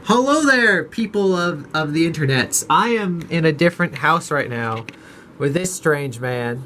Hello there, people of the internets. I am in a different house right now with this strange man.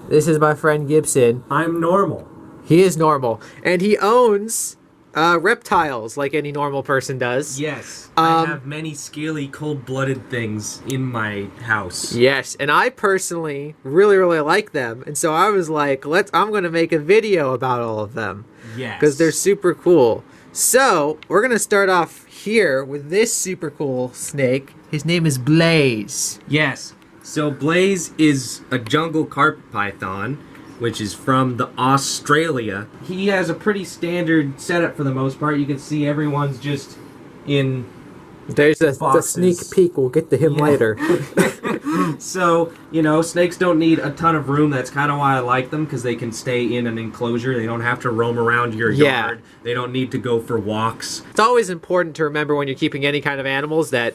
This is my friend Gibson. I'm normal. He is normal, and he owns reptiles like any normal person does. Yes, I have many scaly, cold-blooded things in my house. Yes, and I personally really like them, and so I was like, I'm gonna make a video about all of them. Yes. Because they're super cool. So, we're going to start off here with this super cool snake. His name is Blaze. Yes. So Blaze is a jungle carpet python, which is from Australia. He has a pretty standard setup for the most part. You can see everyone's just in There's the boxes. sneak peek. We'll get to him later. So, you know, snakes don't need a ton of room. That's kind of why I like them, because they can stay in an enclosure. They don't have to roam around your yard. They don't need to go for walks. It's always important to remember when you're keeping any kind of animals that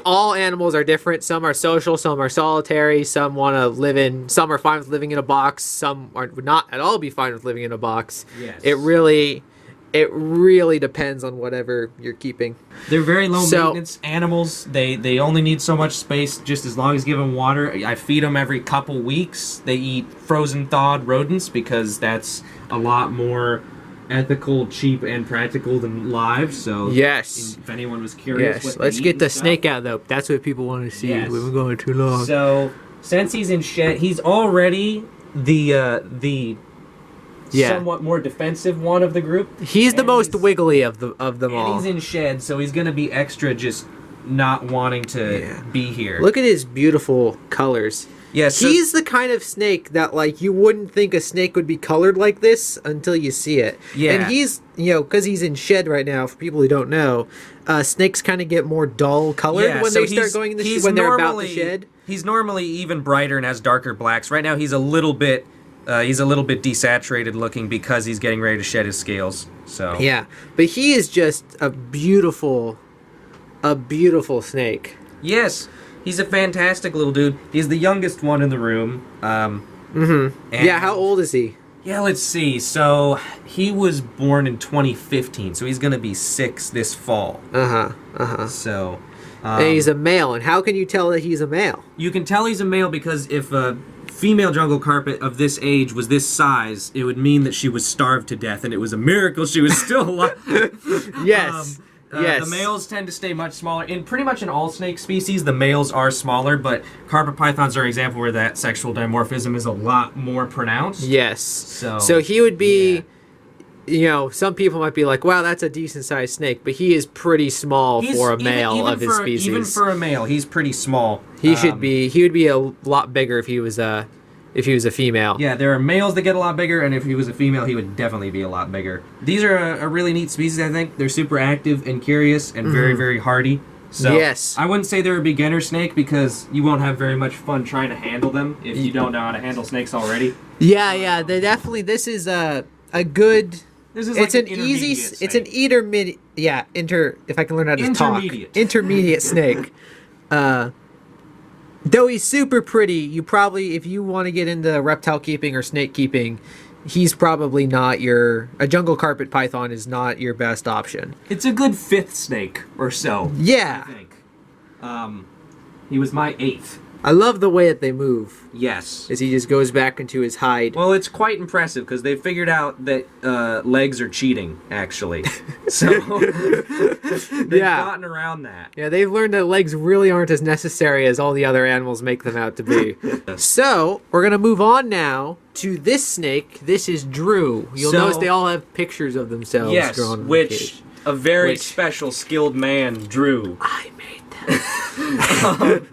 all animals are different. Some are social, some are solitary, some want to live in, some are fine with living in a box, some would not at all be fine with living in a box. Yes. It really depends on whatever you're keeping. They're very low maintenance animals. They only need so much space just as long as you give them water. I feed them every couple weeks. They eat frozen thawed rodents because that's a lot more ethical, cheap, and practical than live. So yes, if anyone was curious, yes, let's get the snake out though. That's what people want to see. Yes. We've been going too long. So since he's in shed, he's already the somewhat more defensive one of the group. He's the most wiggly of them all. He's in shed, so he's gonna be extra just not wanting to be here. Look at his beautiful colors. Yes, he's the kind of snake that like you wouldn't think a snake would be colored like this until you see it. Yeah, and he's because he's in shed right now. For people who don't know, snakes kind of get more dull colored when they start going in the when they're about to shed. He's normally even brighter and has darker blacks. Right now, he's a little bit desaturated looking because he's getting ready to shed his scales. So yeah, but he is just a beautiful snake. Yes, he's a fantastic little dude. He's the youngest one in the room. Yeah, how old is he? Yeah, let's see. So he was born in 2015, so he's gonna be 6 this fall. So. And he's a male, and how can you tell that he's a male? You can tell he's a male because if a female jungle carpet of this age was this size, it would mean that she was starved to death, and it was a miracle she was still alive. Yes. Yes. The males tend to stay much smaller. In pretty much in all snake species, the males are smaller, but carpet pythons are an example where that sexual dimorphism is a lot more pronounced. Yes. So he would be... Yeah. Some people might be like, wow, that's a decent-sized snake, but he is pretty small for a male of his species. Even for a male, he's pretty small. He would be a lot bigger if he was a female. Yeah, there are males that get a lot bigger, and if he was a female, he would definitely be a lot bigger. These are a really neat species, I think. They're super active and curious and very, very hardy. So yes. I wouldn't say they're a beginner snake because you won't have very much fun trying to handle them if you don't know how to handle snakes already. Yeah, they definitely. This is a good. This is like it's an easy. snake. It's an intermediate. Yeah, if I can learn how to talk. Intermediate snake. Though he's super pretty, you probably, if you want to get into reptile keeping or snake keeping, he's probably not a jungle carpet python is not your best option. It's a good 5th snake or so. Yeah. I think. He was my 8th. I love the way that they move. Yes. As he just goes back into his hide. Well, it's quite impressive because they figured out that legs are cheating, actually. So they've gotten around that. Yeah, they've learned that legs really aren't as necessary as all the other animals make them out to be. So, we're going to move on now to this snake. This is Drew. You'll notice they all have pictures of themselves drawn on the cage. A very special, skilled man drew. I made them.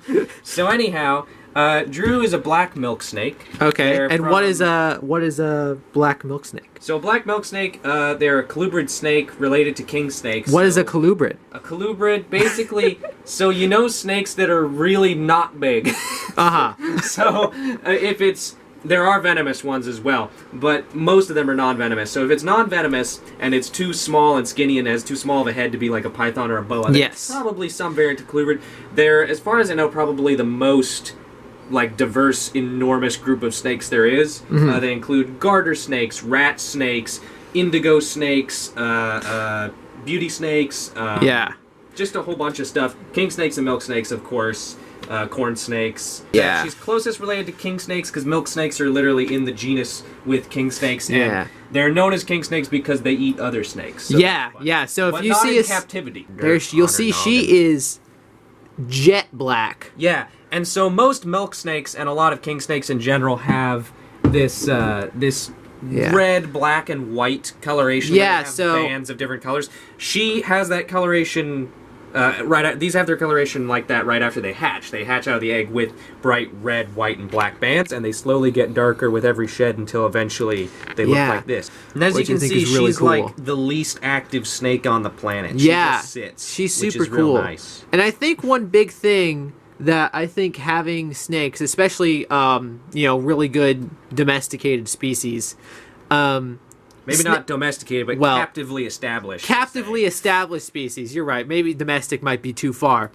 So anyhow, Drew is a black milk snake. Okay, and what is a black milk snake? So a black milk snake, they're a colubrid snake related to king snakes. What is a colubrid? A colubrid, basically, so you know snakes that are really not big. So there are venomous ones as well, but most of them are non-venomous. So if it's non-venomous and it's too small and skinny and has too small of a head to be like a python or a boa, yes, probably some variant of colubrid. They're, as far as I know, probably the most diverse, enormous group of snakes there is. They include garter snakes, rat snakes, indigo snakes, beauty snakes. Yeah. Just a whole bunch of stuff. King snakes and milk snakes, of course. Corn snakes. Yeah. She's closest related to king snakes because milk snakes are literally in the genus with king snakes. And Yeah. they're known as king snakes because they eat other snakes. So Yeah. So if but you not see in a captivity. you'll see she is jet black. Yeah, and so most milk snakes and a lot of king snakes in general have this red, black, and white coloration. Yeah, They have so bands of different colors. She has that coloration. These have their coloration like that right after they hatch. They hatch out of the egg with bright red, white, and black bands, and they slowly get darker with every shed until eventually they look like this. And as Which you I can think see, is really she's cool. like the least active snake on the planet. Yeah, she just sits, she's which super is real cool. nice. And I think one big thing that I think having snakes, especially really good domesticated species, Maybe not domesticated, but captively established. Captively established species. You're right. Maybe domestic might be too far.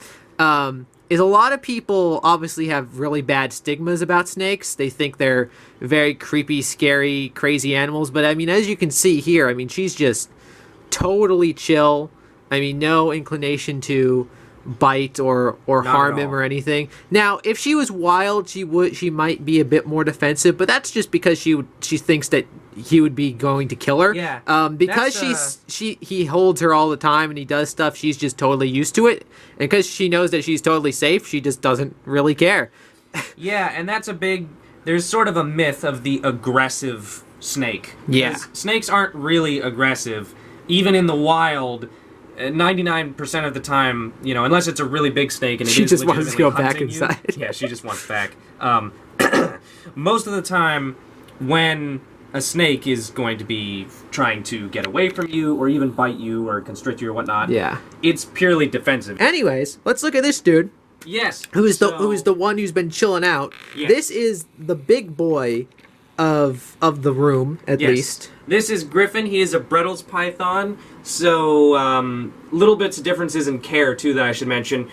Is a lot of people obviously have really bad stigmas about snakes. They think they're very creepy, scary, crazy animals. But I mean, as you can see here, I mean, she's just totally chill. I mean, no inclination to bite or harm him or anything. Now, if she was wild, she might be a bit more defensive, but that's just because she thinks that he would be going to kill her. Yeah. Because he holds her all the time and he does stuff, she's just totally used to it. And because she knows that she's totally safe, she just doesn't really care. Yeah, and that's there's sort of a myth of the aggressive snake. Yeah. Snakes aren't really aggressive, even in the wild. 99% of the time, unless it's a really big snake and she just wants to go back inside. Yeah, she just wants back. Most of the time, when a snake is going to be trying to get away from you or even bite you or constrict you or whatnot, it's purely defensive. Anyways, let's look at this dude. Yes. Who is the one who's been chilling out. Yes. This is the big boy of the room, at least. This is Griffin. He is a Bredl's python. So, little bits of differences in care, too, that I should mention.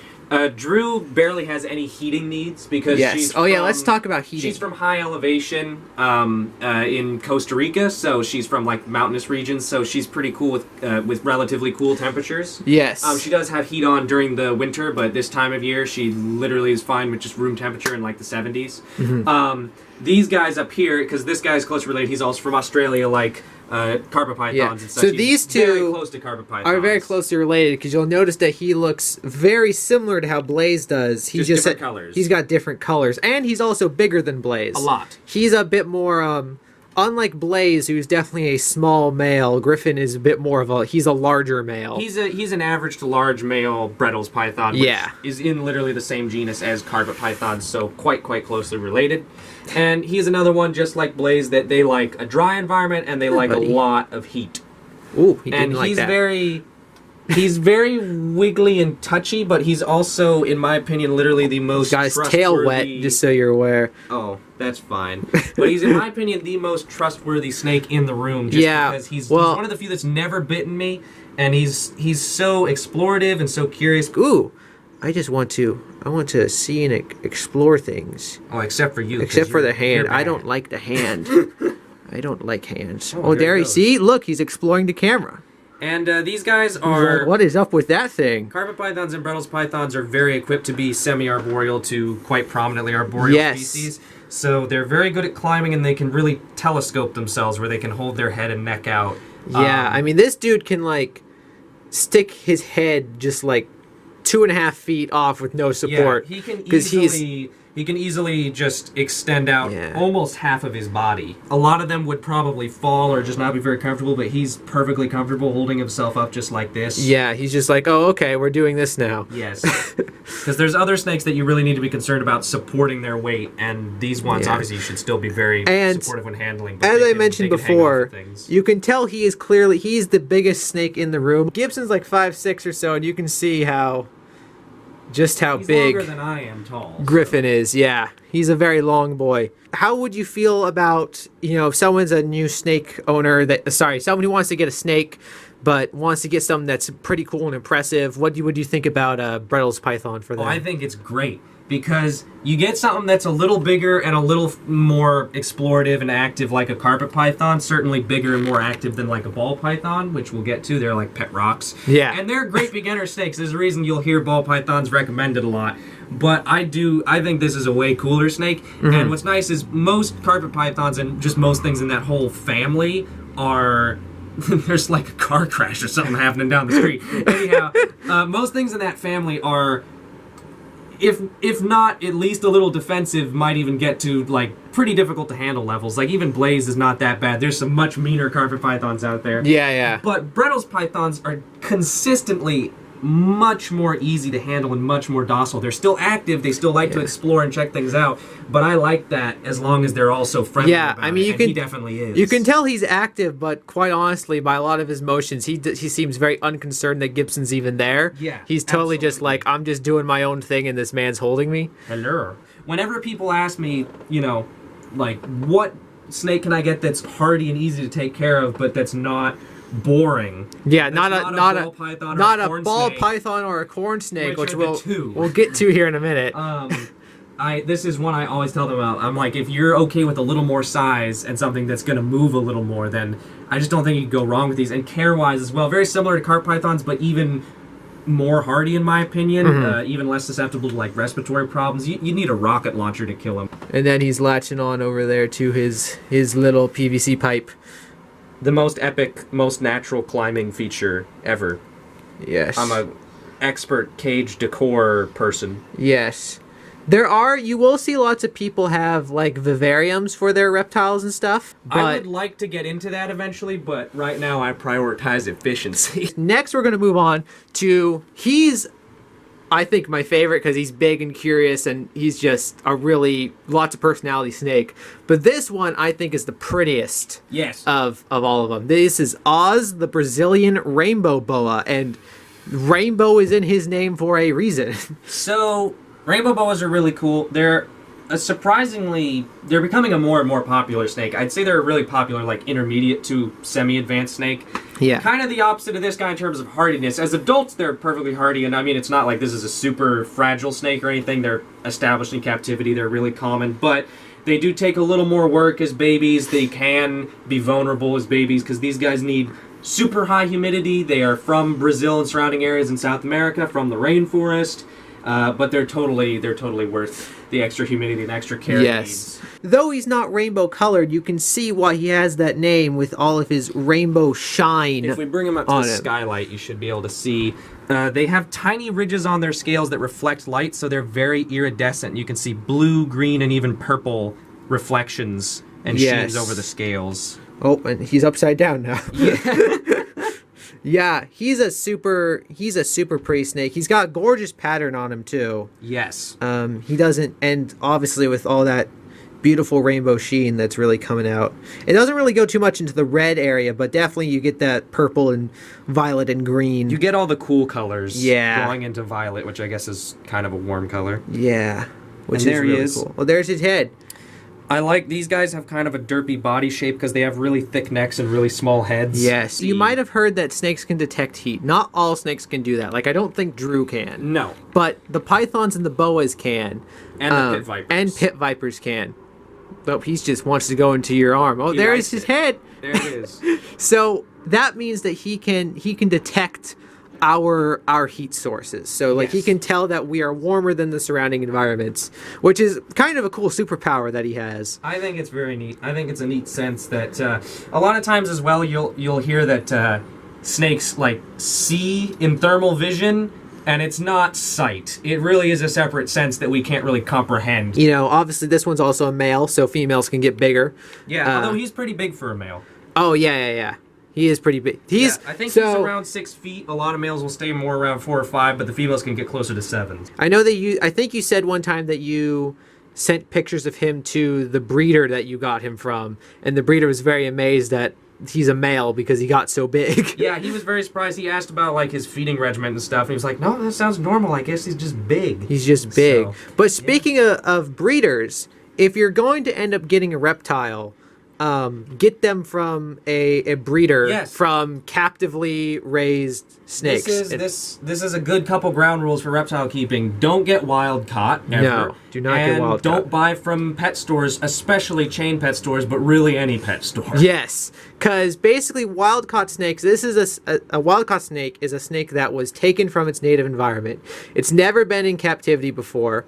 Drew barely has any heating needs because she's let's talk about heating. She's from high elevation in Costa Rica, so she's from like mountainous regions, so she's pretty cool with relatively cool temperatures. Yes. She does have heat on during the winter, but this time of year she literally is fine with just room temperature in like the 70s. Mm-hmm. These guys up here, because this guy's close related, he's also from Australia, like carpet pythons and such. So these two very close to carpet pythons. are very closely related because you'll notice that he looks very similar to how Blaze does. He just different colors. He's got different colors, and he's also bigger than Blaze. A lot. He's a bit more. Unlike Blaze, who's definitely a small male, Griffin is a bit more of he's a larger male. He's an average to large male Bredl's python, which is in literally the same genus as carpet pythons, so quite closely related. And he's another one, just like Blaze, that they like a dry environment and they like a lot of heat. Ooh, he didn't like that. He's very wiggly and touchy, but he's also, in my opinion, literally the most trustworthy. Got his tail wet, just so you're aware. Oh, that's fine. But he's, in my opinion, the most trustworthy snake in the room, just because he's one of the few that's never bitten me, and he's so explorative and so curious. Ooh, I want to see and explore things. Oh, except for you. Except for the hand. I don't like the hand. I don't like hands. Oh, there you see? Look, he's exploring the camera. And these guys are... Like, what is up with that thing? Carpet pythons and Bredl's pythons are very equipped to be semi-arboreal to quite prominently arboreal species. So they're very good at climbing, and they can really telescope themselves where they can hold their head and neck out. Yeah, I mean, this dude can, like, stick his head just, like, 2.5 feet off with no support. Yeah, he can easily just extend out almost half of his body. A lot of them would probably fall or just not be very comfortable, but he's perfectly comfortable holding himself up just like this. Yeah, he's just like, oh, okay, we're doing this now. Yes. Because there's other snakes that you really need to be concerned about supporting their weight, and these ones obviously you should still be very supportive when handling. As I mentioned before, you can tell he's the biggest snake in the room. Gibson's like 5'6" or so, and you can see just how big longer than I am tall. Griffin is. Yeah, he's a very long boy. How would you feel about, if someone's a new snake owner someone who wants to get a snake but wants to get something that's pretty cool and impressive? What would you think about Bredl's python for them? I think it's great. because you get something that's a little bigger and a little more explorative and active, like a carpet python. Certainly bigger and more active than like a ball python, which we'll get to. They're like pet rocks. Yeah. And they're great beginner snakes. There's a reason you'll hear ball pythons recommended a lot. But I think this is a way cooler snake. And what's nice is most carpet pythons and just most things in that whole family are... There's like a car crash or something happening down the street. Anyhow, most things in that family are... If not at least a little defensive, might even get to like pretty difficult to handle levels. Like even Blaze is not that bad. There's some much meaner carpet pythons out there. Yeah. But Bredl's pythons are consistently much more easy to handle and much more docile. They're still active. They still like to explore and check things out. But I like that as long as they're also friendly. Yeah, about I mean, he definitely is. You can tell he's active, but quite honestly, by a lot of his motions, he seems very unconcerned that Gibson's even there. Yeah, he's totally just absolutely. like, I'm just doing my own thing, and this man's holding me. Hello. Whenever people ask me, like, what snake can I get that's hardy and easy to take care of, but that's not boring? Yeah, That's not a ball snake, python or a corn snake, which are the two. we'll get to here in a minute. This is one I always tell them about. I'm like, if you're okay with a little more size and something that's going to move a little more, then I just don't think you can go wrong with these. And care-wise as well, very similar to carp pythons, but even more hardy in my opinion, even less susceptible to like respiratory problems. You need a rocket launcher to kill them. And then he's latching on over there to his little PVC pipe. The most epic, most natural climbing feature ever. Yes. I'm a expert cage decor person. Yes. You will see lots of people have like vivariums for their reptiles and stuff. But I would like to get into that eventually, but right now I prioritize efficiency. next we're going to move on to, I think, my favorite because he's big and curious and he's just a really lots of personality snake. But this one I think is the prettiest of all of them. This is Oz, the Brazilian rainbow boa, and rainbow is in his name for a reason. So, rainbow boas are really cool. They're they're becoming a more and more popular snake. I'd say they're a really popular, like, intermediate to semi-advanced snake. Yeah. Kind of the opposite of this guy in terms of hardiness. As adults, they're perfectly hardy, and I mean, it's not like this is a super fragile snake or anything. They're established in captivity. They're really common, but they do take a little more work as babies. They can be vulnerable as babies because these guys need super high humidity. They are from Brazil and surrounding areas in South America, from the rainforest. But they're totally worth the extra humidity and extra care. Yes. Though he's not rainbow colored, you can see why he has that name with all of his rainbow shine. If we bring him up to the skylight, you should be able to see. They have tiny ridges on their scales that reflect light, so they're very iridescent. You can see blue, green, and even purple reflections and sheens over the scales. Oh, and he's upside down now. Yeah. Yeah, he's a super pretty snake. He's got gorgeous pattern on him too. Yes. He doesn't, and obviously with all that beautiful rainbow sheen that's really coming out. It doesn't really go too much into the red area, but definitely you get that purple and violet and green. You get all the cool colors going into violet, which I guess is kind of a warm color. Yeah. Which and is really cool. Well, there's his head. I like these guys have kind of a derpy body shape because they have really thick necks and really small heads. Yes. You might have heard that snakes can detect heat. Not all snakes can do that. Like, I don't think Drew can. No. But the pythons and the boas can. And the pit vipers. And pit vipers can. Nope, he just wants to go into your arm. Oh, there's his head. There it is. So that means that he can detect our heat sources. So like he can tell that we are warmer than the surrounding environments, which is kind of a cool superpower that he has. I think it's very neat. I think it's a neat sense that a lot of times as well you'll hear that snakes like see in thermal vision, and it's not sight. It really is a separate sense that we can't really comprehend. You know, obviously this one's also a male, so females can get bigger. Yeah, although he's pretty big for a male. Oh yeah. He is pretty big. I think he's around 6 feet. A lot of males will stay more around 4 or 5, but the females can get closer to 7. I know that I think you said one time that you sent pictures of him to the breeder that you got him from, and the breeder was very amazed that he's a male because he got so big. Yeah, he was very surprised. He asked about like his feeding regimen and stuff, and he was like, "No, that sounds normal. I guess he's just big." He's just big. So, but speaking of breeders, if you're going to end up getting a reptile, get them from a breeder, Yes. from captively raised snakes. This is a good couple ground rules for reptile keeping. Don't get wild caught ever. No, do not get wild don't caught. buy from pet stores, especially chain pet stores, but really any pet store. Yes, because basically wild caught snakes, this is a wild caught snake is a snake that was taken from its native environment. It's never been in captivity before.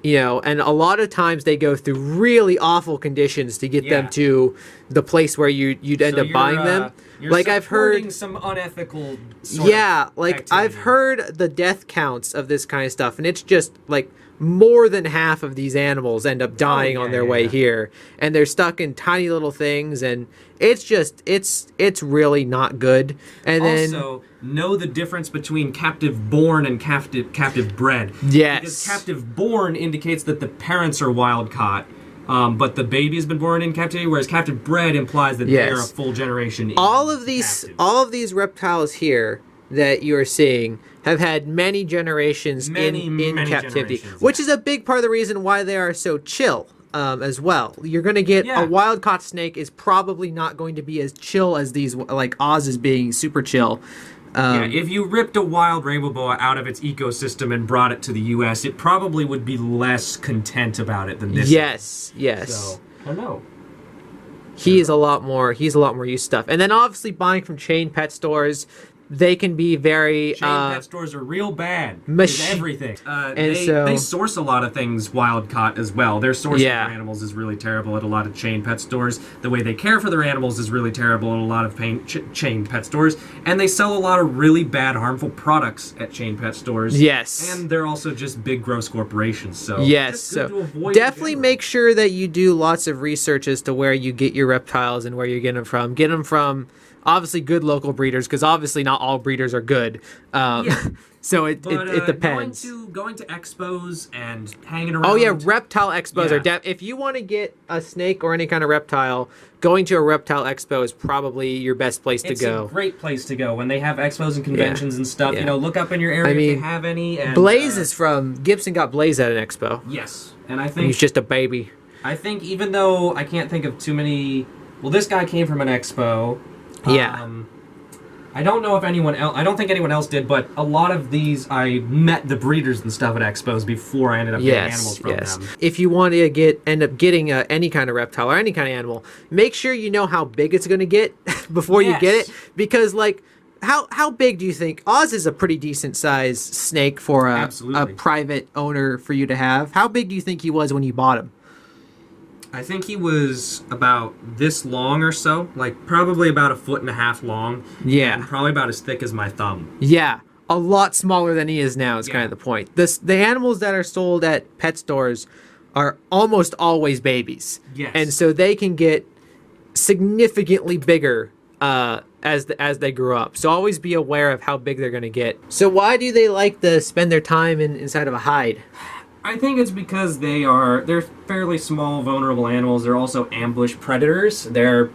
You know, and a lot of times they go through really awful conditions to get them to the place where you'd end up buying them. Like I've heard some unethical sort of like I've activity. heard the death counts of this kind of stuff, and it's just like more than half of these animals end up dying on their way here, and they're stuck in tiny little things, and it's just it's really not good. And Also, know the difference between captive born and captive bred. Yes. Because captive born indicates that the parents are wild caught, but the baby has been born in captivity, whereas captive bred implies that they're a full generation. all of these reptiles here that you are seeing have had many generations in captivity, which is a big part of the reason why they are so chill. As well, you're going to get a wild caught snake is probably not going to be as chill as these, like Oz is being super chill. If you ripped a wild rainbow boa out of its ecosystem and brought it to the U.S., it probably would be less content about it than this. Yes. So, I don't know. He's a lot more used to stuff. And then obviously buying from chain pet stores, they can be very Chain pet stores are real bad. Mach- Everything. so- They source a lot of things wild caught as well. Their sourcing Yeah. for animals is really terrible at a lot of chain pet stores. The way they care for their animals is really terrible at a lot of chain pet stores. And they sell a lot of really bad, harmful products at chain pet stores. Yes. And they're also just big, gross corporations. So Yes, just good to so avoid definitely in make sure that you do lots of research as to where you get your reptiles and where you're getting them from. Get them from obviously good local breeders, because obviously not all breeders are good. So it depends. Going to expos and hanging around. Oh yeah, reptile expos Yeah. are if you want to get a snake or any kind of reptile, going to a reptile expo is probably your best place to go. It's a great place to go when they have expos and conventions and stuff. Yeah. You know, look up in your area if they have any. And, Blaze is from Gibson got Blaze at an expo. Yes, and I And think he's just a baby. I think even though I can't think of too many. Well, this guy came from an expo. Yeah. I don't know if anyone else. I don't think anyone else did, but a lot of these I met the breeders and stuff at expos before I ended up getting animals from them. If you want to end up getting any kind of reptile or any kind of animal, make sure you know how big it's going to get before you get it, because like. How big do you think? Oz is a pretty decent sized snake for a private owner for you to have. How big do you think he was when you bought him? I think he was about this long or so, like probably about 1.5 feet long. Yeah. And probably about as thick as my thumb. Yeah, a lot smaller than he is now is kind of the point. The animals that are sold at pet stores are almost always babies. Yes. And so they can get significantly bigger as they grow up. So always be aware of how big they're going to get. So why do they like to spend their time inside of a hide? I think it's because they're fairly small, vulnerable animals. They're also ambush predators. Their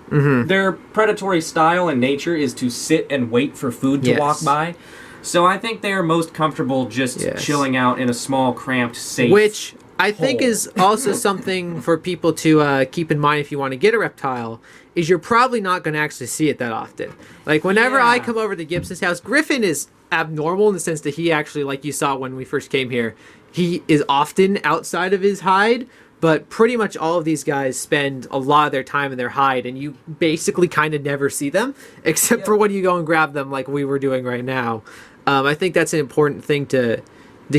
predatory style and nature is to sit and wait for food to walk by. So I think they are most comfortable just chilling out in a small, cramped, safe Which I think is also something for people to keep in mind if you want to get a reptile, is you're probably not going to actually see it that often. Like whenever I come over to Gibson's house, Griffin is abnormal in the sense that he actually, like you saw when we first came here, he is often outside of his hide, but pretty much all of these guys spend a lot of their time in their hide, and you basically kind of never see them, except for when you go and grab them like we were doing right now. I think that's an important thing to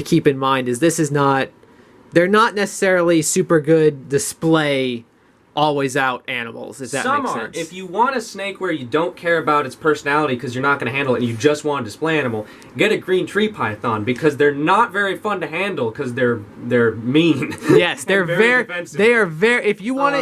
keep in mind, is they're not necessarily super good display always out animals, if that makes sense. If you want a snake where you don't care about its personality because you're not going to handle it and you just want a display animal, get a green tree python, because they're not very fun to handle because they're mean. Yes, they're very defensive. they are very if you want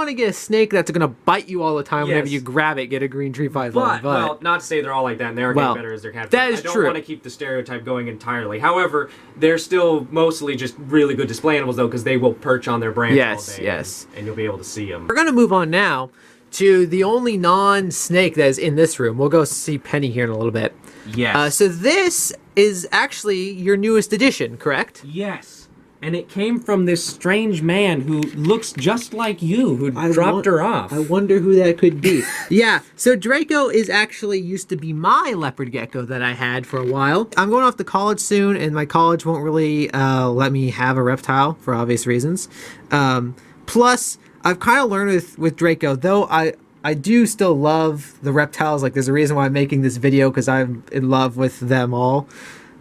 to get a snake that's going to bite you all the time whenever you grab it, get a green tree python. But well, not to say they're all like that, and they are getting better as their captive. That is I don't true. want to keep the stereotype going entirely. However, they're still mostly just really good display animals though, because they will perch on their branch all day. And you'll be able to see them. We're going to move on now to the only non-snake that is in this room. We'll go see Penny here in a little bit. Yes. So this is actually your newest edition, correct? Yes. and it came from this strange man who looks just like you, who dropped her off. I wonder who that could be. Yeah, so Draco is actually used to be my leopard gecko that I had for a while. I'm going off to college soon, and my college won't really let me have a reptile for obvious reasons. Plus, I've kind of learned with Draco, though I do still love the reptiles. Like, there's a reason why I'm making this video, because I'm in love with them all.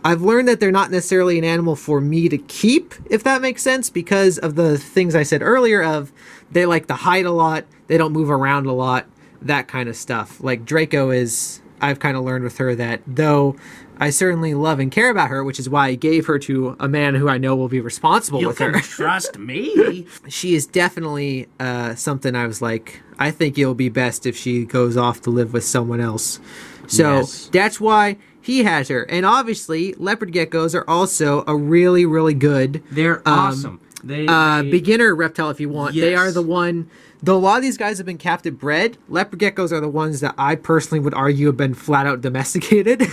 I've learned that they're not necessarily an animal for me to keep, if that makes sense, because of the things I said earlier of they like to hide a lot, they don't move around a lot, that kind of stuff. Like Draco is, I've kind of learned with her that though I certainly love and care about her, which is why I gave her to a man who I know will be responsible with her. You can trust me. She is definitely something I was like, I think it'll be best if she goes off to live with someone else. So that's why he has her. And obviously, leopard geckos are also a really, really good... They're awesome. They beginner reptile, if you want. Yes. They are the one... Though a lot of these guys have been captive bred, leopard geckos are the ones that I personally would argue have been flat out domesticated.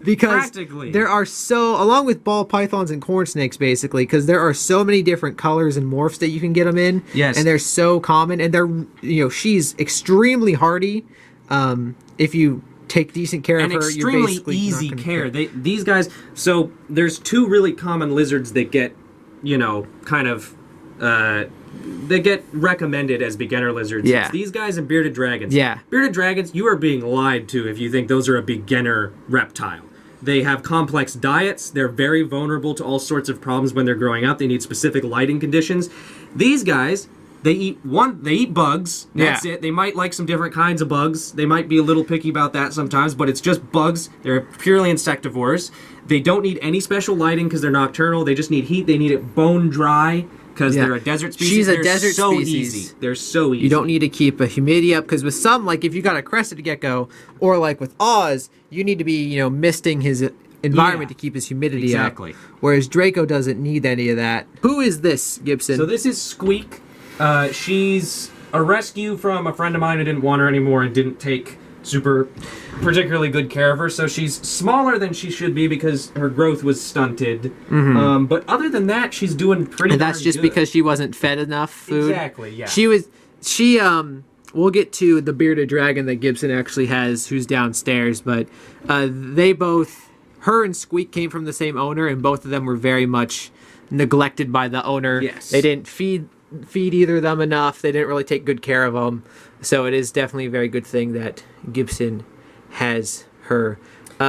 Because there are so... Along with ball pythons and corn snakes, basically, because there are so many different colors and morphs that you can get them in. Yes. And they're so common. And they're... You know, she's extremely hardy. If you... take decent care of her. Extremely you're basically easy care. These guys. So there's two really common lizards that get, you know, kind of, they get recommended as beginner lizards. Yeah. It's these guys and bearded dragons. Yeah. Bearded dragons, you are being lied to if you think those are a beginner reptile. They have complex diets. They're very vulnerable to all sorts of problems when they're growing up. They need specific lighting conditions. These guys. They eat bugs. That's it. They might like some different kinds of bugs. They might be a little picky about that sometimes, but it's just bugs. They're purely insectivores. They don't need any special lighting because they're nocturnal. They just need heat. They need it bone dry because they're a desert species. She's a they're desert so species. Easy. They're so easy. You don't need to keep a humidity up because with some, like if you got a crested gecko or like with Oz, you need to be, you know, misting his environment to keep his humidity up. Whereas Draco doesn't need any of that. Who is this, Gibson? So this is Squeak. She's a rescue from a friend of mine who didn't want her anymore and didn't take particularly good care of her. So she's smaller than she should be because her growth was stunted. Mm-hmm. But other than that, she's doing pretty. And that's just good. Because she wasn't fed enough food. Exactly. Yeah. We'll get to the bearded dragon that Gibson actually has, who's downstairs. But they both, her and Squeak, came from the same owner, and both of them were very much neglected by the owner. Yes. They didn't feed either of them enough. They didn't really take good care of them. So it is definitely a very good thing that Gibson has her.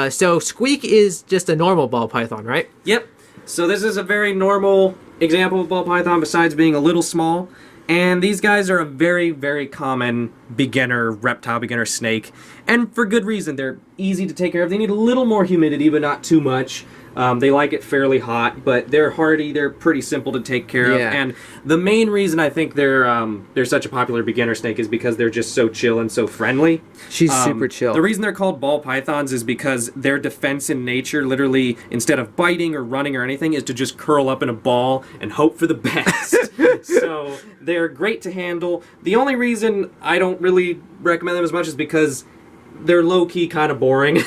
So Squeak is just a normal ball python, right? Yep. So this is a very normal example of ball python besides being a little small. And these guys are a very, very common beginner reptile, beginner snake. And for good reason. They're easy to take care of. They need a little more humidity, but not too much. They like it fairly hot, but they're hardy. They're pretty simple to take care of. And the main reason I think they're such a popular beginner snake is because they're just so chill and so friendly. She's super chill. The reason they're called ball pythons is because their defense in nature, literally, instead of biting or running or anything, is to just curl up in a ball and hope for the best. So they're great to handle. The only reason I don't really recommend them as much is because they're low-key kind of boring.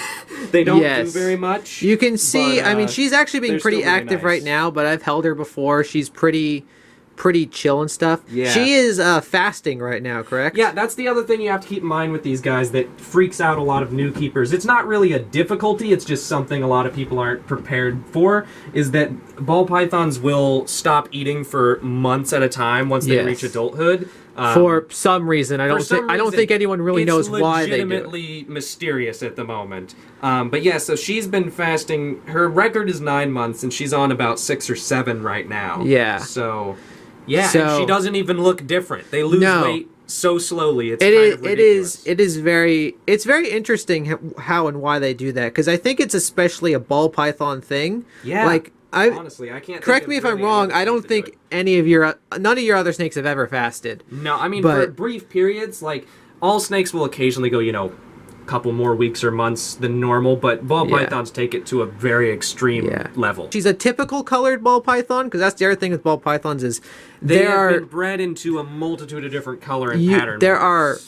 They don't do very much. You can see, I mean, she's actually being pretty active nice. right now, but I've held her before. She's pretty chill and stuff. Yeah. She is fasting right now, correct? Yeah, that's the other thing you have to keep in mind with these guys that freaks out a lot of new keepers. It's not really a difficulty, it's just something a lot of people aren't prepared for, is that ball pythons will stop eating for months at a time once they reach adulthood. For some reason, I don't think anyone really knows why they do. It's legitimately mysterious at the moment. But yeah, so she's been fasting. Her record is 9 months, and she's on about 6 or 7 right now. Yeah. So, yeah, and she doesn't even look different. They lose weight so slowly. It's kind of ridiculous. It's very interesting how and why they do that, because I think it's especially a ball python thing. Yeah. Like, honestly, I can't. Correct me if I'm wrong. I don't think none of your other snakes have ever fasted. No, I mean for brief periods, like all snakes will occasionally go, a couple more weeks or months than normal, but ball pythons take it to a very extreme level. She's a typical colored ball python, because that's the other thing with ball pythons is they have been bred into a multitude of different color and pattern. There are.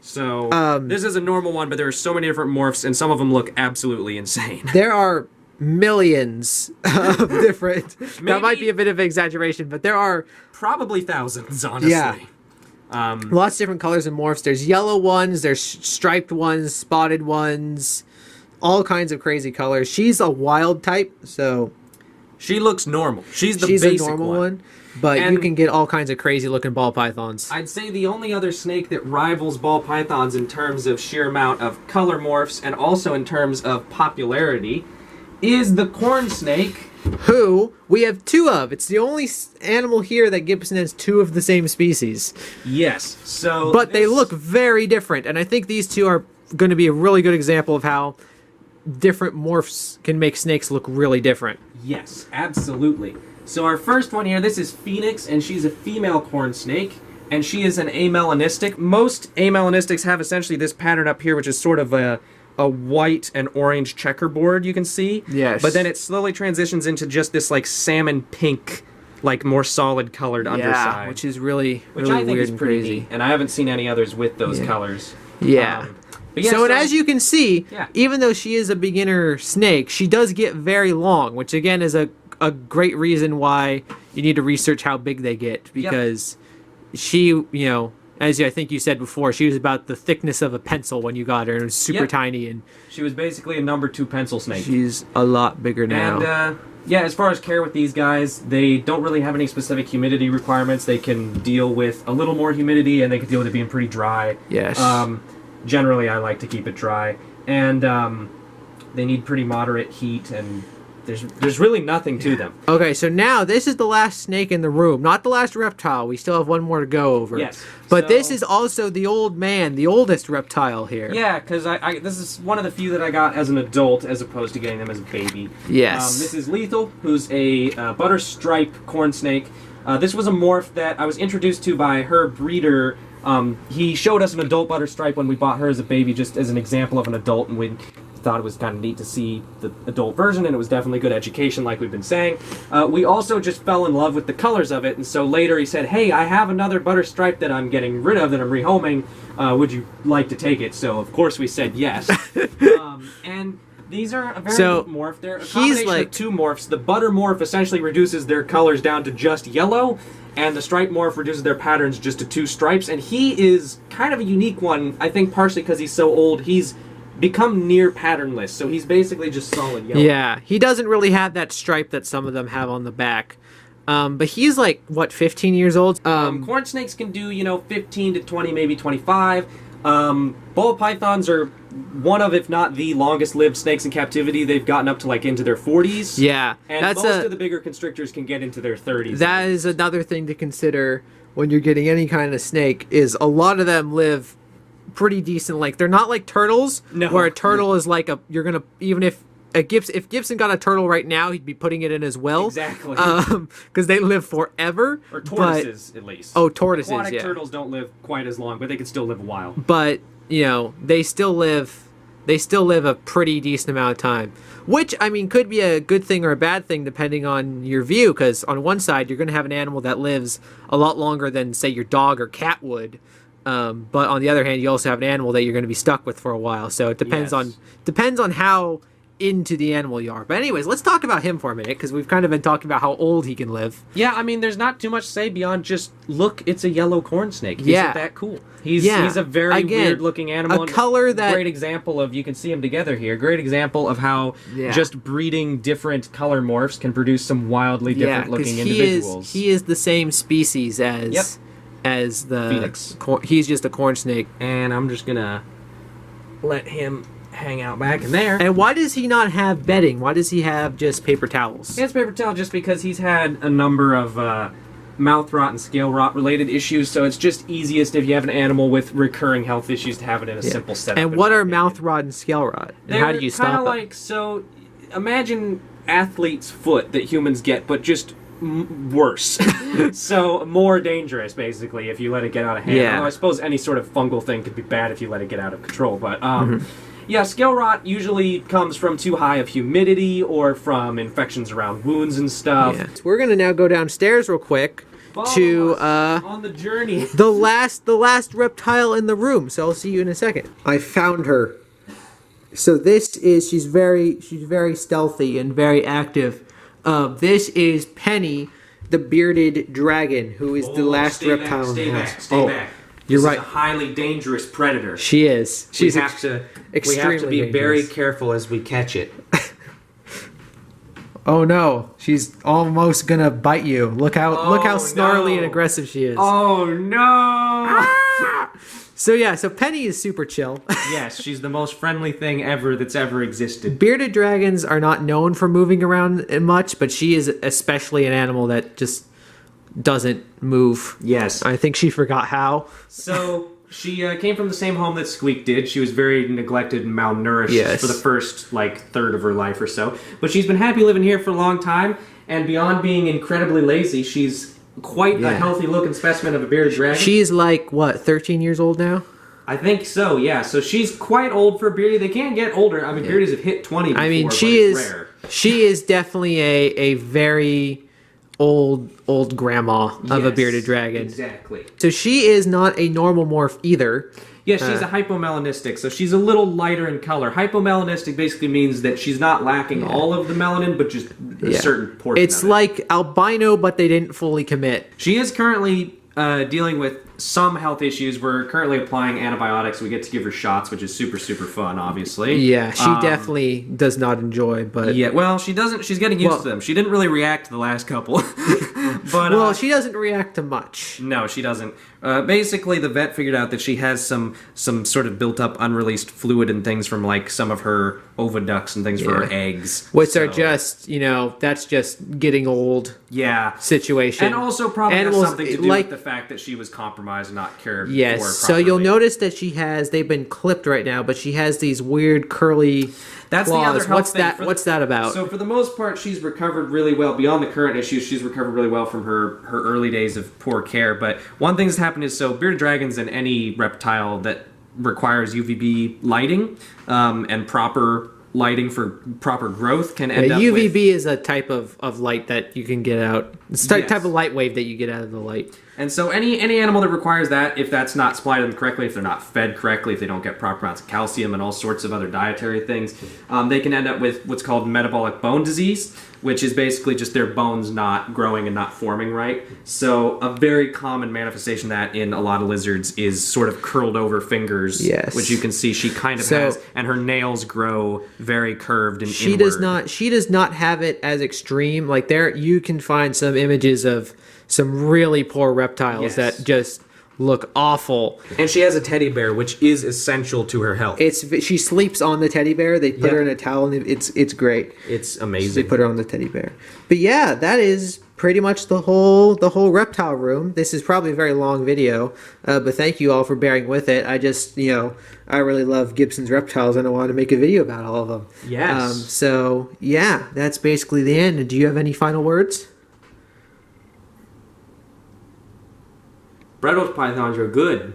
So this is a normal one, but there are so many different morphs, and some of them look absolutely insane. There are millions of different. That might be a bit of an exaggeration, but there are probably thousands, honestly. Yeah. Lots of different colors and morphs. There's yellow ones, there's striped ones, spotted ones, all kinds of crazy colors. She's a wild type, so she looks normal. She's a normal one. But you can get all kinds of crazy looking ball pythons. I'd say the only other snake that rivals ball pythons in terms of sheer amount of color morphs and also in terms of popularity is the corn snake. Who we have 2 of. It's the only animal here that Gibson has 2 of the same species. Yes. So but they look very different, and I think these 2 are going to be a really good example of how different morphs can make snakes look really different. Yes, absolutely. So our first one here, this is Phoenix, and she's a female corn snake, and she is an amelanistic. Most amelanistics have essentially this pattern up here, which is sort of a white and orange checkerboard, you can see. Yes. But then it slowly transitions into just this like salmon pink, like more solid colored underside. Which is really I think weird is and pretty crazy. neat. And I haven't seen any others with those colors. Yeah. But yeah, so as you can see, yeah. even though she is a beginner snake, she does get very long, which again is a great reason why you need to research how big they get, because she, as I think you said before, she was about the thickness of a pencil when you got her, and it was super tiny, and she was basically a number 2 pencil snake. She's a lot bigger now. And yeah, as far as care with these guys, they don't really have any specific humidity requirements. They can deal with a little more humidity, and they can deal with it being pretty dry. Yes. Generally, I like to keep it dry, and they need pretty moderate heat, and there's really nothing to them. Okay, so now this is the last snake in the room, not the last reptile. We still have one more to go over. Yes. But this is also the old man, the oldest reptile here. Yeah, because this is one of the few that I got as an adult as opposed to getting them as a baby. Yes. This is Lethal, who's a butter stripe corn snake. This was a morph that I was introduced to by her breeder. He showed us an adult butter stripe when we bought her as a baby, just as an example of an adult, and we thought it was kind of neat to see the adult version, and it was definitely good education, like we've been saying. We also just fell in love with the colors of it, and so later he said, hey, I have another butter stripe that I'm getting rid of, that I'm rehoming. Would you like to take it? So, of course, we said yes. And these are a very good morph. They're a combination of 2 morphs. The butter morph essentially reduces their colors down to just yellow, and the stripe morph reduces their patterns just to 2 stripes, and he is kind of a unique one, I think partially because he's so old. He's become near patternless, so he's basically just solid yellow. Yeah, he doesn't really have that stripe that some of them have on the back. But he's like, what, 15 years old? Corn snakes can do, 15 to 20, maybe 25. Ball pythons are one of, if not the longest lived snakes in captivity. They've gotten up to like into their 40s. Yeah. And most of the bigger constrictors can get into their 30s. That is another thing to consider when you're getting any kind of snake, is a lot of them live pretty decent. Like, they're not like turtles, where a turtle is like even if Gibson got a turtle right now, he'd be putting it in as well. Exactly. Because they live forever. Or tortoises, at least. Oh, tortoises, Aquatic turtles don't live quite as long, but they can still live a while. But, they still live a pretty decent amount of time. Which, I mean, could be a good thing or a bad thing depending on your view, because on one side, you're going to have an animal that lives a lot longer than, say, your dog or cat would. But on the other hand, you also have an animal that you're going to be stuck with for a while. So it depends on how into the animal you are. But anyways, let's talk about him for a minute, because we've kind of been talking about how old he can live. Yeah, I mean, there's not too much to say beyond just, look, it's a yellow corn snake. Isn't that cool? He's a very weird-looking animal. A color that... Great example of, you can see them together here, great example of how just breeding different color morphs can produce some wildly different-looking individuals. He is the same species as the Phoenix. He's just a corn snake. And I'm just gonna let him hang out back in there. And why does he not have bedding? Why does he have just paper towels? He has paper towel just because he's had a number of mouth rot and scale rot related issues, so it's just easiest if you have an animal with recurring health issues to have it in a simple setup. And what are mouth rot and scale rot? And how do you stop it? Like, so imagine athlete's foot that humans get, but just worse. So more dangerous, basically, if you let it get out of hand. Yeah. Although I suppose any sort of fungal thing could be bad if you let it get out of control, but yeah, scale rot usually comes from too high of humidity or from infections around wounds and stuff. Yeah. So we're gonna now go downstairs real quick to on the journey. the last reptile in the room. So I'll see you in a second. I found her. So she's very stealthy and very active. This is Penny, the bearded dragon, who is the last reptile in the house. Stay back. You're This right. is a highly dangerous predator. She is. She's we have to extremely be very dangerous. careful as we catch it. Oh no, she's almost gonna bite you. Look how snarly and aggressive she is. Oh no! So Penny is super chill. Yes, she's the most friendly thing ever that's ever existed. Bearded dragons are not known for moving around much, but she is especially an animal that just doesn't move. Yes. I think she forgot how. So she came from the same home that Squeak did. She was very neglected and malnourished for the first third of her life or so. But she's been happy living here for a long time, and beyond being incredibly lazy, she's quite a healthy looking specimen of a bearded dragon. She's like, what, 13 years old now? I think so, yeah. So she's quite old for a beardie. They can get older. I mean, beardies have hit 20 before, I mean, but it's rare. she is definitely a very old grandma of a bearded dragon. Exactly. So she is not a normal morph either. Yeah, she's a hypomelanistic, so she's a little lighter in color. Hypomelanistic basically means that she's not lacking all of the melanin, but just a certain portion It's of it. like albino, but they didn't fully commit. She is currently dealing with some health issues. We're currently applying antibiotics. We get to give her shots, which is super, super fun, obviously. Yeah, she definitely does not enjoy, but... Yeah, well, she doesn't. She's getting used to them. She didn't really react to the last couple. But well, she doesn't react to much. No, she doesn't. Basically, the vet figured out that she has some sort of built-up unreleased fluid and things from, like, some of her oviducts and things for her eggs. Which are just, that's just getting old situation. And also probably Animals, has something to do with the fact that she was compromised and not cared for Yes, so properly. you'll notice that they've been clipped right now, but she has these weird curly That's claws. the other health thing. What's that about? So for the most part, she's recovered really well. Beyond the current issues, she's recovered really well from her early days of poor care. But one thing that's happened is, so bearded dragons and any reptile that requires UVB lighting and proper lighting for proper growth can end up UVB with... is a type of light that you can get out. It's a type of light wave that you get out of the light. And so any animal that requires that, if that's not supplied to them correctly, if they're not fed correctly, if they don't get proper amounts of calcium and all sorts of other dietary things, they can end up with what's called metabolic bone disease, which is basically just their bones not growing and not forming right. So a very common manifestation of that in a lot of lizards is sort of curled over fingers, which you can see she kind of has, and her nails grow very curved and inward. She does not have it as extreme. Like you can find some images of some really poor reptiles that just look awful. And she has a teddy bear, which is essential to her health. She sleeps on the teddy bear. They put her in a towel, and it's great. It's amazing. They put her on the teddy bear. But yeah, that is pretty much the whole reptile room. This is probably a very long video, but thank you all for bearing with it. I just I really love Gibson's reptiles, and I wanted to make a video about all of them. Yes. So yeah, that's basically the end. Do you have any final words? Bredl's pythons are good.